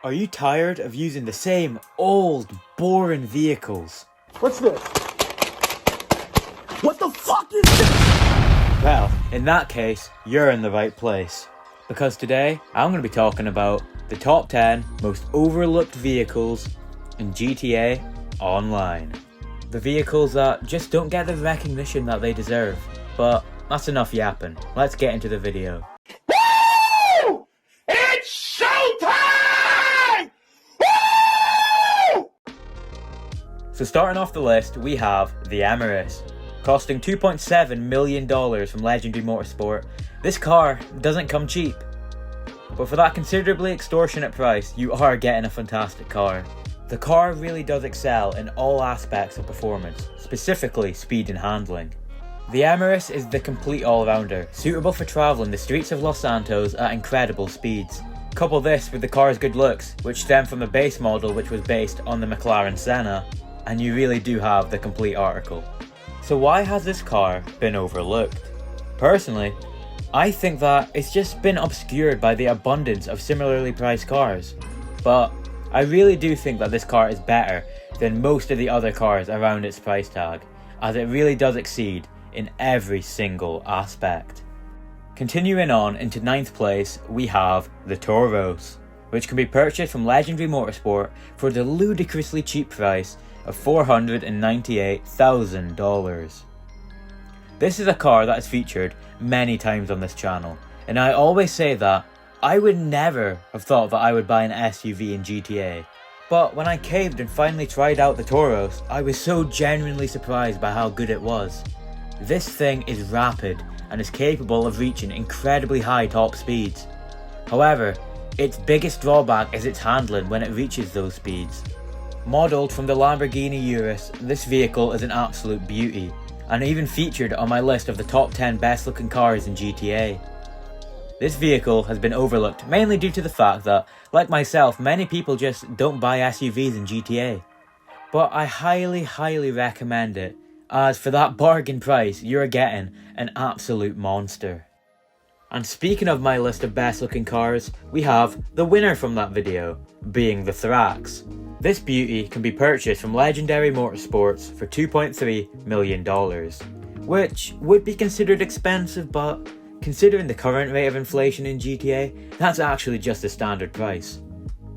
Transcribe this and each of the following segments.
Are you tired of using the same old, boring vehicles? What's this? What the fuck is this? Well, in that case, you're in the right place. Because today, I'm going to be talking about the top 10 most overlooked vehicles in GTA Online. The vehicles that just don't get the recognition that they deserve. But that's enough yapping. Let's get into the video. Woo! It's showtime! Woo! So starting off the list, we have the Amaris. Costing $2.7 million from Legendary Motorsport, this car doesn't come cheap. But for that considerably extortionate price, you are getting a fantastic car. The car really does excel in all aspects of performance, specifically speed and handling. The Amaris is the complete all-rounder, suitable for travelling the streets of Los Santos at incredible speeds. Couple this with the car's good looks, which stem from the base model which was based on the McLaren Senna, and you really do have the complete article. So why has this car been overlooked? Personally, I think that it's just been obscured by the abundance of similarly priced cars. But I really do think that this car is better than most of the other cars around its price tag, as it really does exceed in every single aspect. Continuing on into 9th place, we have the Toros, which can be purchased from Legendary Motorsport for the ludicrously cheap price of $498,000. This is a car that is featured many times on this channel, and I always say that I would never have thought that I would buy an SUV in GTA. But when I caved and finally tried out the Toros, I was so genuinely surprised by how good it was. This thing is rapid and is capable of reaching incredibly high top speeds. However, its biggest drawback is its handling when it reaches those speeds. Modelled from the Lamborghini Urus, this vehicle is an absolute beauty, and even featured on my list of the top 10 best looking cars in GTA. This vehicle has been overlooked mainly due to the fact that, like myself, many people just don't buy SUVs in GTA. But I highly recommend it, as for that bargain price, you're getting an absolute monster. And speaking of my list of best looking cars, we have the winner from that video, being the Thrax. This beauty can be purchased from Legendary Motorsports for $2.3 million, which would be considered expensive, but considering the current rate of inflation in GTA, that's actually just a standard price.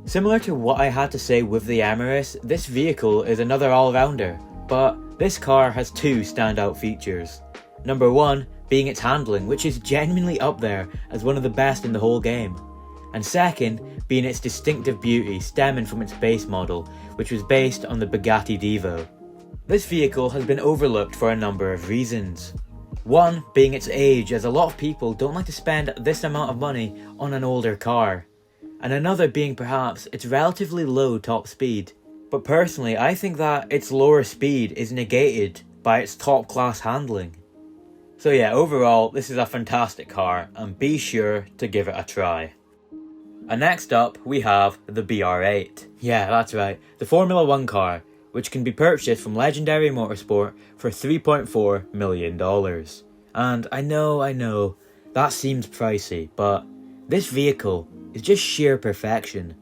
Similar to what I had to say with the Amaris, this vehicle is another all-rounder, but this car has two standout features. Number one being its handling, which is genuinely up there as one of the best in the whole game. And second being its distinctive beauty stemming from its base model, which was based on the Bugatti Divo. This vehicle has been overlooked for a number of reasons. One being its age, as a lot of people don't like to spend this amount of money on an older car. And another being perhaps its relatively low top speed. But personally, I think that its lower speed is negated by its top class handling. So yeah, overall, this is a fantastic car, and be sure to give it a try. And next up, we have the BR8. Yeah, that's right, the Formula 1 car, which can be purchased from Legendary Motorsport for $3.4 million. And I know, that seems pricey, but this vehicle is just sheer perfection.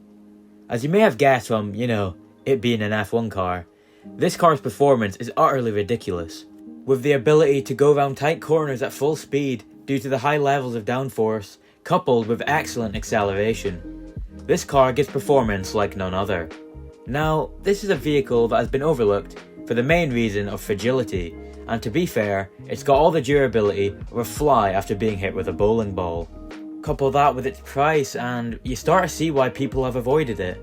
As you may have guessed from, it being an F1 car, this car's performance is utterly ridiculous. With the ability to go around tight corners at full speed due to the high levels of downforce, coupled with excellent acceleration. This car gives performance like none other. Now, this is a vehicle that has been overlooked for the main reason of fragility, and to be fair, it's got all the durability of a fly after being hit with a bowling ball. Couple that with its price and you start to see why people have avoided it.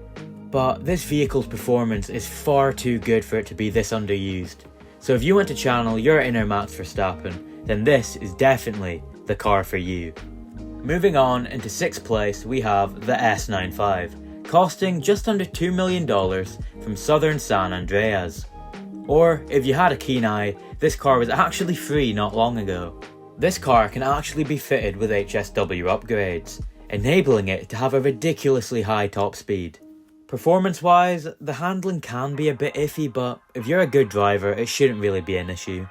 But this vehicle's performance is far too good for it to be this underused. So if you want to channel your inner Max Verstappen, then this is definitely the car for you. Moving on into 6th place, we have the S95, costing just under $2 million from Southern San Andreas. Or, if you had a keen eye, this car was actually free not long ago. This car can actually be fitted with HSW upgrades, enabling it to have a ridiculously high top speed. Performance-wise, the handling can be a bit iffy, but if you're a good driver, it shouldn't really be an issue.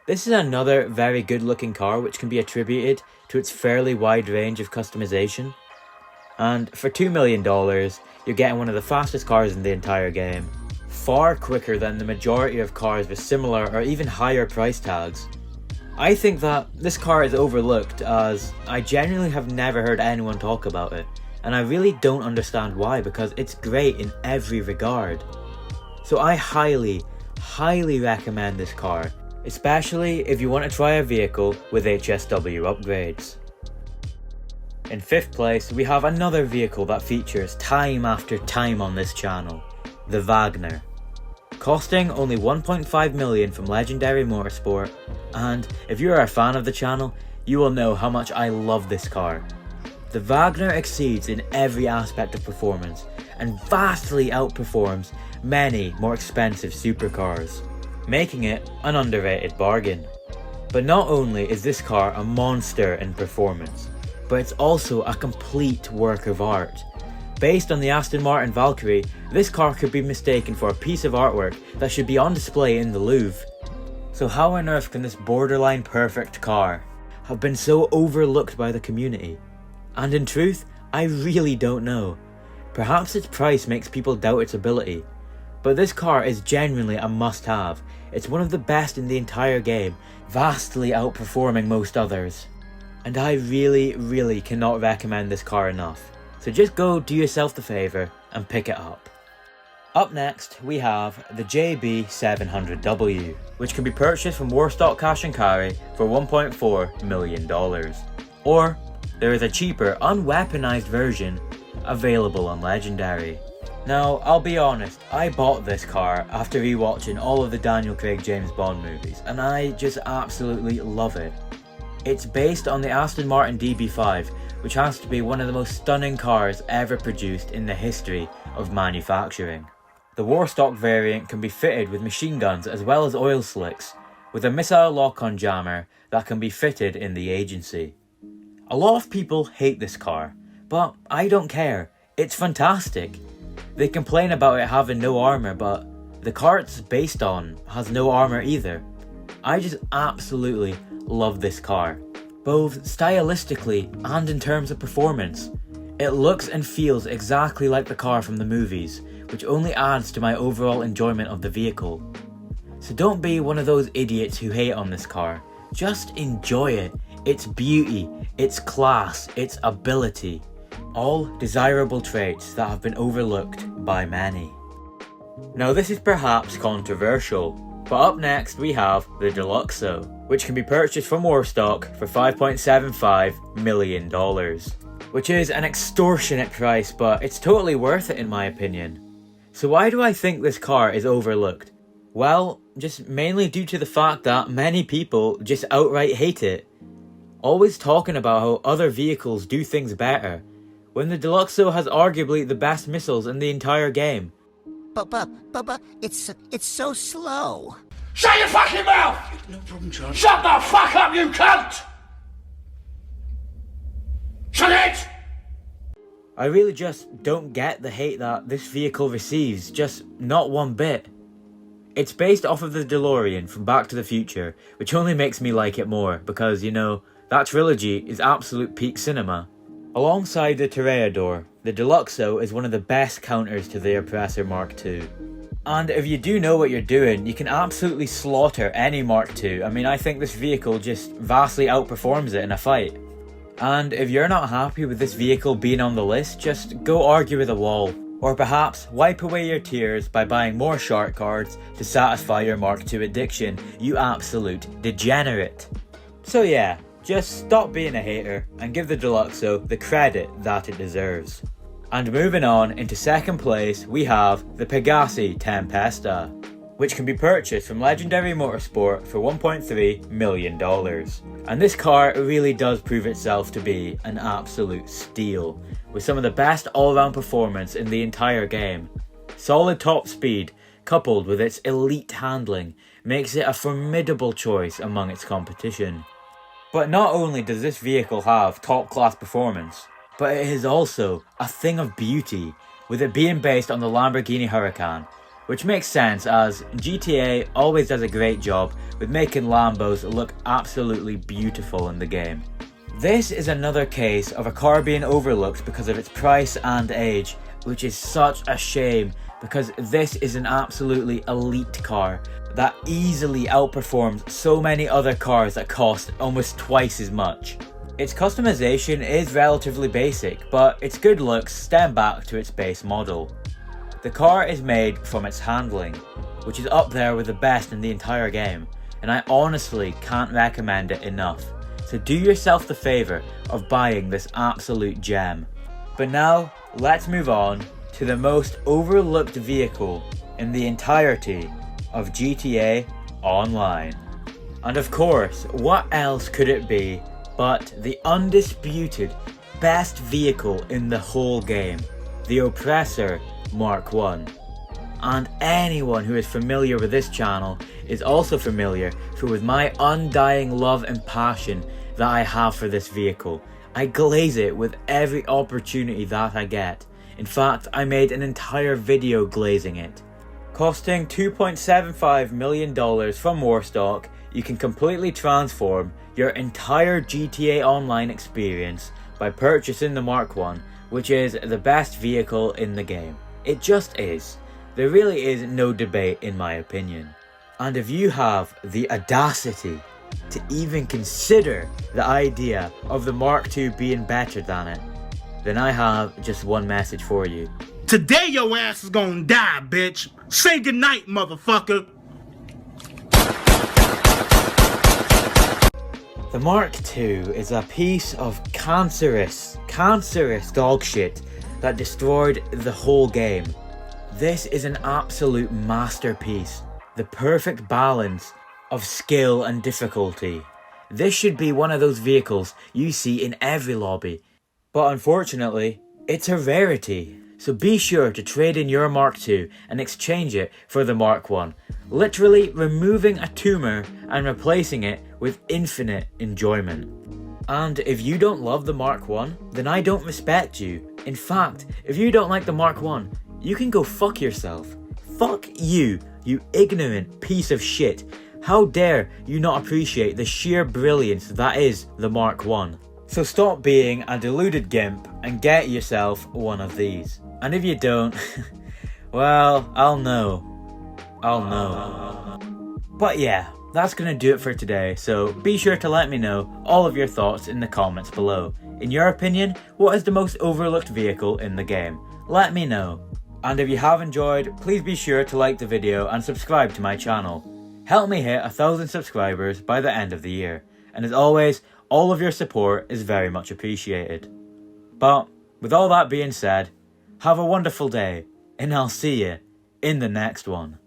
This is another very good looking car which can be attributed to its fairly wide range of customization. And for $2 million, you're getting one of the fastest cars in the entire game. Far quicker than the majority of cars with similar or even higher price tags. I think that this car is overlooked as I genuinely have never heard anyone talk about it, and I really don't understand why, because it's great in every regard. So I highly recommend this car, especially if you want to try a vehicle with HSW upgrades. In 5th place, we have another vehicle that features time after time on this channel, the Wagner. Costing only 1.5 million from Legendary Motorsport, and if you are a fan of the channel, you will know how much I love this car. The Wagner exceeds in every aspect of performance, and vastly outperforms many more expensive supercars, making it an underrated bargain. But not only is this car a monster in performance, but it's also a complete work of art. Based on the Aston Martin Valkyrie, this car could be mistaken for a piece of artwork that should be on display in the Louvre. So how on earth can this borderline perfect car have been so overlooked by the community? And in truth, I really don't know. Perhaps its price makes people doubt its ability. But this car is genuinely a must-have. It's one of the best in the entire game, vastly outperforming most others. And I really cannot recommend this car enough. So just go do yourself the favour and pick it up. Up next, we have the JB700W, which can be purchased from Warstock Cash and Carry for $1.4 million. Or, there is a cheaper, unweaponized version available on Legendary. Now, I'll be honest, I bought this car after rewatching all of the Daniel Craig James Bond movies, and I just absolutely love it. It's based on the Aston Martin DB5, which has to be one of the most stunning cars ever produced in the history of manufacturing. The Warstock variant can be fitted with machine guns as well as oil slicks, with a missile lock-on jammer that can be fitted in the agency. A lot of people hate this car, but I don't care, it's fantastic. They complain about it having no armour, but the car it's based on has no armour either. I just absolutely love this car, both stylistically and in terms of performance. It looks and feels exactly like the car from the movies, which only adds to my overall enjoyment of the vehicle. So don't be one of those idiots who hate on this car. Just enjoy it, its beauty, its class, its ability. All desirable traits that have been overlooked by many. Now this is perhaps controversial, but up next we have the Deluxo, which can be purchased from Warstock for $5.75 million. Which is an extortionate price, but it's totally worth it in my opinion. So why do I think this car is overlooked? Well, just mainly due to the fact that many people just outright hate it. Always talking about how other vehicles do things better, when the Deluxo has arguably the best missiles in the entire game. But, it's so slow. Shut your fucking mouth! No problem, John. Shut the fuck up, you cunt! Shut it! I really just don't get the hate that this vehicle receives, just not one bit. It's based off of the DeLorean from Back to the Future, which only makes me like it more, because, you know, that trilogy is absolute peak cinema. Alongside the Toreador, the Deluxo is one of the best counters to the Oppressor Mark II. And if you do know what you're doing, you can absolutely slaughter any Mark II. I mean, I think this vehicle just vastly outperforms it in a fight. And if you're not happy with this vehicle being on the list, just go argue with a wall. Or perhaps wipe away your tears by buying more shark cards to satisfy your Mark II addiction, you absolute degenerate. So yeah, just stop being a hater and give the Deluxo the credit that it deserves. And moving on into second place, we have the Pegassi Tempesta, which can be purchased from Legendary Motorsport for $1.3 million. And this car really does prove itself to be an absolute steal, with some of the best all-round performance in the entire game. Solid top speed, coupled with its elite handling, makes it a formidable choice among its competition. But not only does this vehicle have top-class performance, but it is also a thing of beauty, with it being based on the Lamborghini Huracan, which makes sense as GTA always does a great job with making Lambos look absolutely beautiful in the game. This is another case of a car being overlooked because of its price and age, which is such a shame because this is an absolutely elite car that easily outperforms so many other cars that cost almost twice as much. Its customization is relatively basic, but its good looks stem back to its base model. The car is made from its handling, which is up there with the best in the entire game, and I honestly can't recommend it enough. So do yourself the favour of buying this absolute gem. But now, let's move on to the most overlooked vehicle in the entirety of GTA Online. And of course, what else could it be but the undisputed best vehicle in the whole game, the Oppressor Mark 1. And anyone who is familiar with this channel is also familiar with my undying love and passion that I have for this vehicle. I glaze it with every opportunity that I get. In fact, I made an entire video glazing it. Costing $2.75 million from Warstock, you can completely transform your entire GTA Online experience by purchasing the Mark 1, which is the best vehicle in the game. It just is. There really is no debate in my opinion. And if you have the audacity to even consider the idea of the Mark II being better than it, then I have just one message for you. Today your ass is gonna die, bitch. Say goodnight, motherfucker. The Mark II is a piece of cancerous dog shit that destroyed the whole game. This is an absolute masterpiece, the perfect balance of skill and difficulty. This should be one of those vehicles you see in every lobby, but unfortunately, it's a rarity. So be sure to trade in your Mark II and exchange it for the Mark 1, literally removing a tumor and replacing it with infinite enjoyment. And if you don't love the Mark 1, then I don't respect you. In fact, if you don't like the Mark 1, you can go fuck yourself. Fuck you, you ignorant piece of shit. How dare you not appreciate the sheer brilliance that is the Mark 1. So stop being a deluded gimp and get yourself one of these. And if you don't, well, I'll know. But yeah, that's gonna do it for today, so be sure to let me know all of your thoughts in the comments below. In your opinion, what is the most overlooked vehicle in the game? Let me know. And if you have enjoyed, please be sure to like the video and subscribe to my channel. Help me hit 1,000 subscribers by the end of the year. And as always, all of your support is very much appreciated. But with all that being said, have a wonderful day, and I'll see you in the next one.